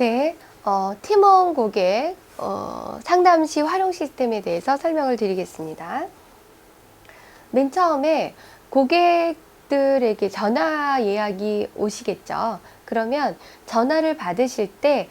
네, 팀원 고객 상담 시 활용 시스템에 대해서 설명을 드리겠습니다. 맨 처음에 고객들에게 전화 예약이 오시겠죠. 그러면 전화를 받으실 때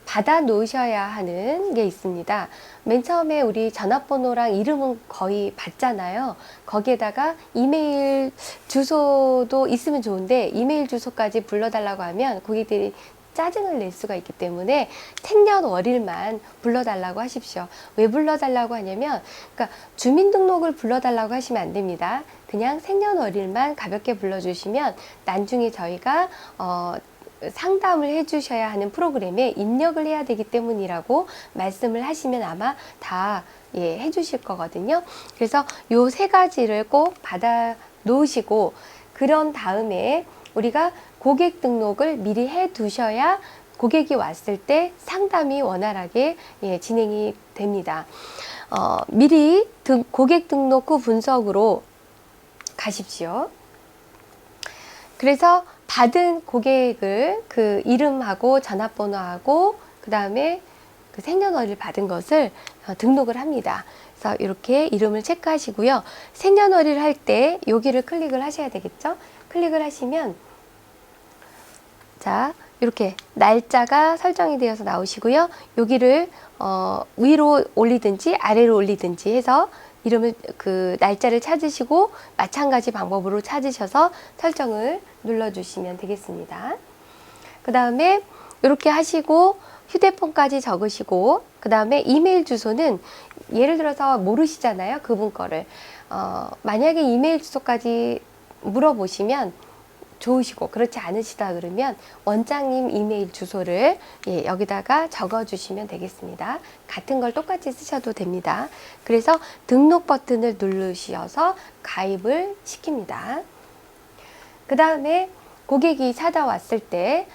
받아 놓으셔야 하는 게 있습니다. 맨 처음에 우리 전화번호랑 이름은 거의 받잖아요. 거기에다가 이메일 주소도 있으면 좋은데 이메일 주소까지 불러달라고 하면 고객들이 짜증을 낼 수가 있기 때문에 생년월일만 불러달라고 하십시오. 왜 불러달라고 하냐면, 그러니까 주민등록을 불러달라고 하시면 안 됩니다. 그냥 생년월일만 가볍게 불러주시면 나중에 저희가 상담을 해주셔야 하는 프로그램에 입력을 해야 되기 때문이라고 말씀을 하시면 아마 다 해주실 거거든요. 그래서 요 세 가지를 꼭 받아 놓으시고, 그런 다음에 우리가 고객 등록을 미리 해 두셔야 고객이 왔을 때 상담이 원활하게 진행이 됩니다. 미리 고객 등록 후 분석으로 가십시오. 그래서 받은 고객을 그 이름하고 전화번호하고 그 다음에 그 생년월일 받은 것을 등록을 합니다. 그래서 이렇게 이름을 체크하시고요. 생년월일 할 때 여기를 클릭을 하셔야 되겠죠. 클릭을 하시면 자, 이렇게 날짜가 설정이 되어서 나오시고요. 여기를 위로 올리든지 아래로 올리든지 해서 이름을 그 날짜를 찾으시고 마찬가지 방법으로 찾으셔서 설정을 눌러주시면 되겠습니다. 그 다음에 이렇게 하시고 휴대폰까지 적으시고 그 다음에 이메일 주소는 예를 들어서 모르시잖아요. 그분 거를 만약에 이메일 주소까지 물어보시면 좋으시고 그렇지 않으시다 그러면 원장님 이메일 주소를 여기다가 적어 주시면 되겠습니다. 같은 걸 똑같이 쓰셔도 됩니다. 그래서 등록 버튼을 누르셔서 가입을 시킵니다. 그 다음에 고객이 찾아왔을 때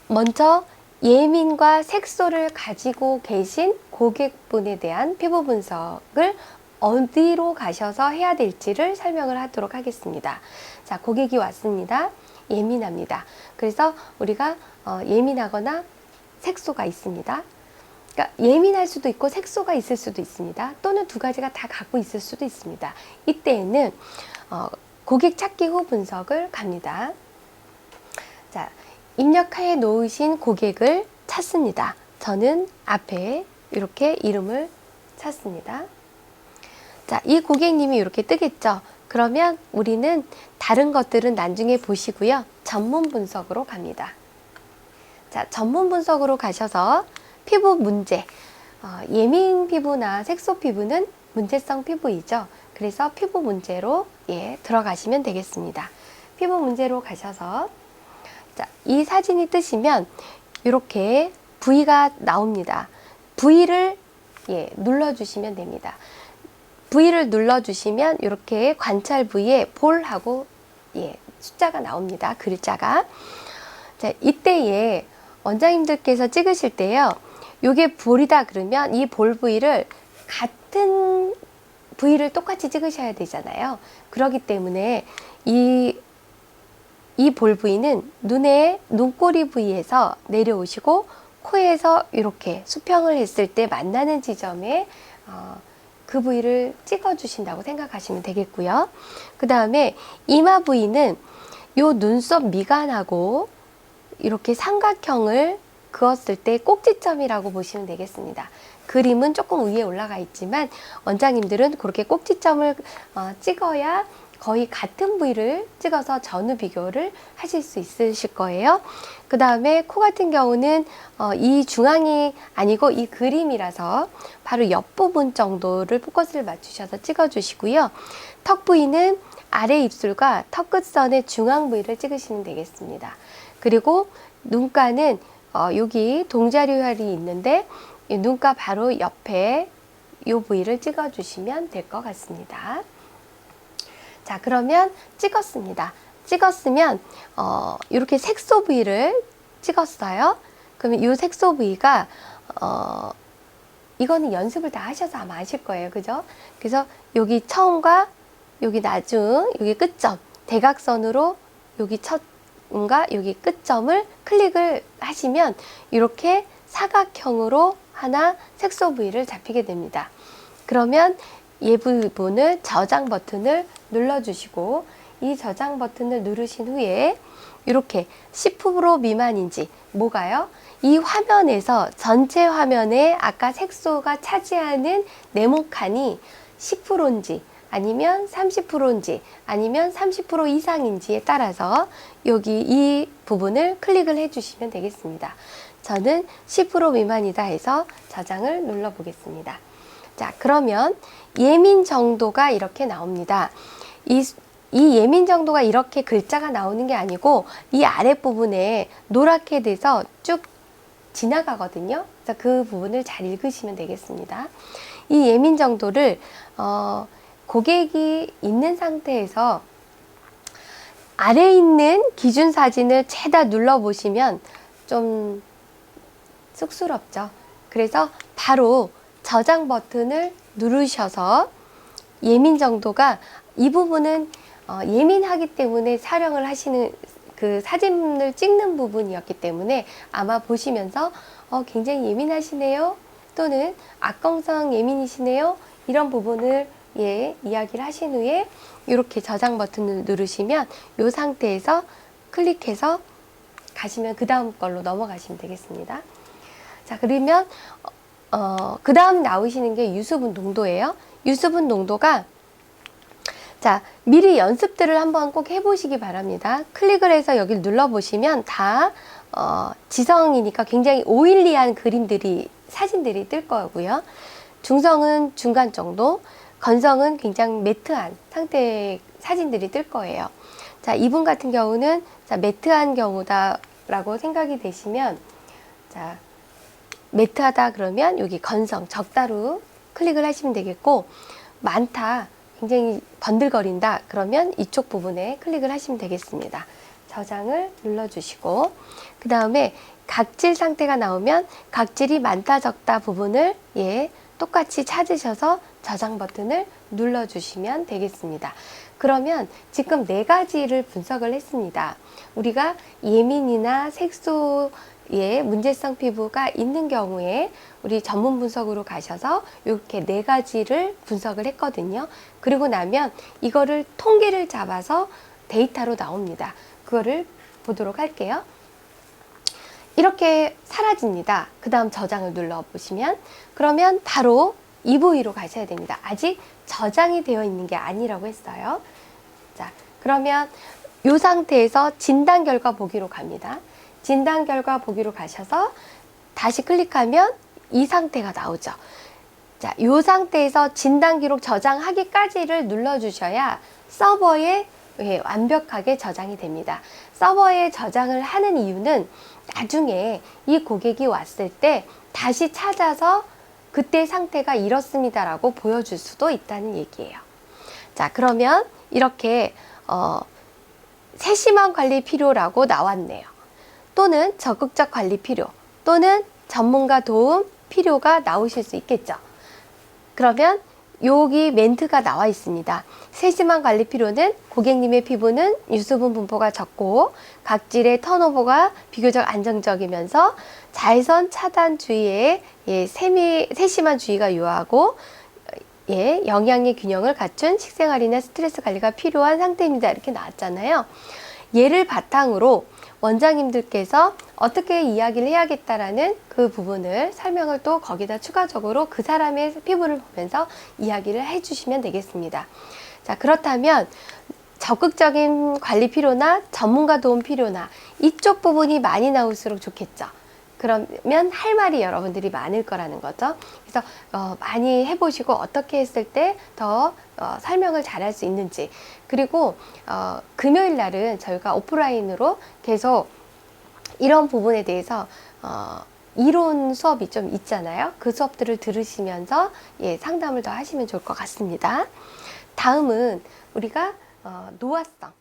먼저 예민과 색소를 가지고 계신 고객분에 대한 피부 분석을 어디로 가셔서 해야 될지를 설명을 하도록 하겠습니다. 자, 고객이 왔습니다. 예민합니다. 그래서 우리가 예민하거나 색소가 있습니다. 그러니까 예민할 수도 있고 색소가 있을 수도 있습니다. 또는 두 가지가 다 갖고 있을 수도 있습니다. 이때에는 고객 찾기 후 분석을 갑니다. 자, 입력해 놓으신 고객을 찾습니다. 저는 앞에 이렇게 이름을 찾습니다. 자, 이 고객님이 이렇게 뜨겠죠. 그러면 우리는 다른 것들은 나중에 보시고요. 전문 분석으로 갑니다. 자, 전문 분석으로 가셔서 피부 문제, 예민 피부나 색소 피부는 문제성 피부이죠. 그래서 피부 문제로 들어가시면 되겠습니다. 피부 문제로 가셔서 자, 이 사진이 뜨시면 이렇게 V가 나옵니다. V를 눌러주시면 됩니다. V를 눌러주시면 이렇게 관찰 부위에 볼하고 숫자가 나옵니다. 글자가. 자, 이때에 원장님들께서 찍으실 때요. 요게 볼이다 그러면 이 볼 부위를 같은 부위를 똑같이 찍으셔야 되잖아요. 그렇기 때문에 이 볼 부위는 눈꼬리 부위에서 내려오시고 코에서 이렇게 수평을 했을 때 만나는 지점에 그 부위를 찍어 주신다고 생각하시면 되겠고요. 그 다음에 이마 부위는 요 눈썹 미간하고 이렇게 삼각형을 그었을 때 꼭지점이라고 보시면 되겠습니다. 그림은 조금 위에 올라가 있지만 원장님들은 그렇게 꼭지점을 찍어야 거의 같은 부위를 찍어서 전후 비교를 하실 수 있으실 거예요. 그 다음에 코 같은 경우는 이 중앙이 아니고 이 그림이라서 바로 옆부분 정도를 포커스를 맞추셔서 찍어주시고요. 턱 부위는 아래 입술과 턱 끝선의 중앙 부위를 찍으시면 되겠습니다. 그리고 눈가는 여기 동자류혈이 있는데 이 눈가 바로 옆에 이 부위를 찍어주시면 될 것 같습니다. 자, 그러면 찍었습니다. 찍었으면 이렇게 색소 부위를 찍었어요. 그러면 이 색소 부위가 이거는 연습을 다 하셔서 아마 아실 거예요. 그죠? 그래서 여기 처음과 여기 나중, 여기 끝점, 대각선으로 여기 첫 점과 여기 끝점을 클릭을 하시면 이렇게 사각형으로 하나 색소 부위를 잡히게 됩니다. 그러면 이 부분을 저장 버튼을 눌러주시고 이 저장 버튼을 누르신 후에 이렇게 10% 미만인지 뭐가요? 이 화면에서 전체 화면에 아까 색소가 차지하는 네모칸이 10%인지 아니면 30%인지 아니면 30% 이상인지에 따라서 여기 이 부분을 클릭을 해주시면 되겠습니다. 저는 10% 미만이다 해서 저장을 눌러 보겠습니다. 자, 그러면 예민 정도가 이렇게 나옵니다. 이 예민 정도가 이렇게 글자가 나오는 게 아니고 이 아랫부분에 노랗게 돼서 쭉 지나가거든요. 그래서 그 부분을 잘 읽으시면 되겠습니다. 이 예민 정도를 고객이 있는 상태에서 아래에 있는 기준 사진을 최다 눌러 보시면 좀 쑥스럽죠. 그래서 바로 저장 버튼을 누르셔서 예민 정도가 이 부분은 예민하기 때문에 촬영을 하시는 그 사진을 찍는 부분이었기 때문에 아마 보시면서 굉장히 예민하시네요 또는 악건성 예민이시네요 이런 부분을 이야기를 하신 후에 이렇게 저장 버튼을 누르시면 이 상태에서 클릭해서 가시면 그 다음 걸로 넘어가시면 되겠습니다. 자, 그러면 그 다음 나오시는 게 유수분 농도예요. 유수분 농도가 자, 미리 연습들을 한번 꼭 해보시기 바랍니다. 클릭을 해서 여기를 눌러보시면 다 지성이니까 굉장히 오일리한 그림들이 사진들이 뜰 거고요. 중성은 중간 정도, 건성은 굉장히 매트한 상태의 사진들이 뜰 거예요. 자, 이분 같은 경우는 자, 매트한 경우다라고 생각이 되시면 자, 매트하다 그러면 여기 건성 적다로 클릭을 하시면 되겠고 많다 굉장히 번들거린다 그러면 이쪽 부분에 클릭을 하시면 되겠습니다. 저장을 눌러주시고 그 다음에 각질 상태가 나오면 각질이 많다 적다 부분을 똑같이 찾으셔서 저장 버튼을 눌러주시면 되겠습니다. 그러면 지금 4가지를 분석을 했습니다. 우리가 예민이나 색소에 문제성 피부가 있는 경우에 우리 전문 분석으로 가셔서 이렇게 4가지를 분석을 했거든요. 그리고 나면 이거를 통계를 잡아서 데이터로 나옵니다. 그거를 보도록 할게요. 이렇게 사라집니다. 그 다음 저장을 눌러보시면 그러면 바로 EV로 가셔야 됩니다. 아직 저장이 되어 있는 게 아니라고 했어요. 자, 그러면 이 상태에서 진단 결과 보기로 갑니다. 진단 결과 보기로 가셔서 다시 클릭하면 이 상태가 나오죠. 자, 이 상태에서 진단 기록 저장하기까지를 눌러주셔야 서버에 완벽하게 저장이 됩니다. 서버에 저장을 하는 이유는 나중에 이 고객이 왔을 때 다시 찾아서 그때 상태가 이렇습니다라고 보여줄 수도 있다는 얘기예요. 자, 그러면 이렇게 세심한 관리 필요라고 나왔네요. 또는 적극적 관리 필요 또는 전문가 도움 필요가 나오실 수 있겠죠. 그러면 여기 멘트가 나와 있습니다. 세심한 관리 필요는 고객님의 피부는 유수분 분포가 적고 각질의 턴오버가 비교적 안정적이면서 자외선 차단 주의에 세심한 주의가 요하고 영양의 균형을 갖춘 식생활이나 스트레스 관리가 필요한 상태입니다. 이렇게 나왔잖아요. 얘를 바탕으로 원장님들께서 어떻게 이야기를 해야겠다라는 그 부분을 설명을 또 거기다 추가적으로 그 사람의 피부를 보면서 이야기를 해주시면 되겠습니다. 자, 그렇다면 적극적인 관리 필요나 전문가 도움 필요나 이쪽 부분이 많이 나올수록 좋겠죠. 그러면 할 말이 여러분들이 많을 거라는 거죠. 그래서 많이 해보시고 어떻게 했을 때 더 설명을 잘할 수 있는지 그리고 금요일 날은 저희가 오프라인으로 계속 이런 부분에 대해서 이론 수업이 좀 있잖아요. 그 수업들을 들으시면서 상담을 더 하시면 좋을 것 같습니다. 다음은 우리가 노화성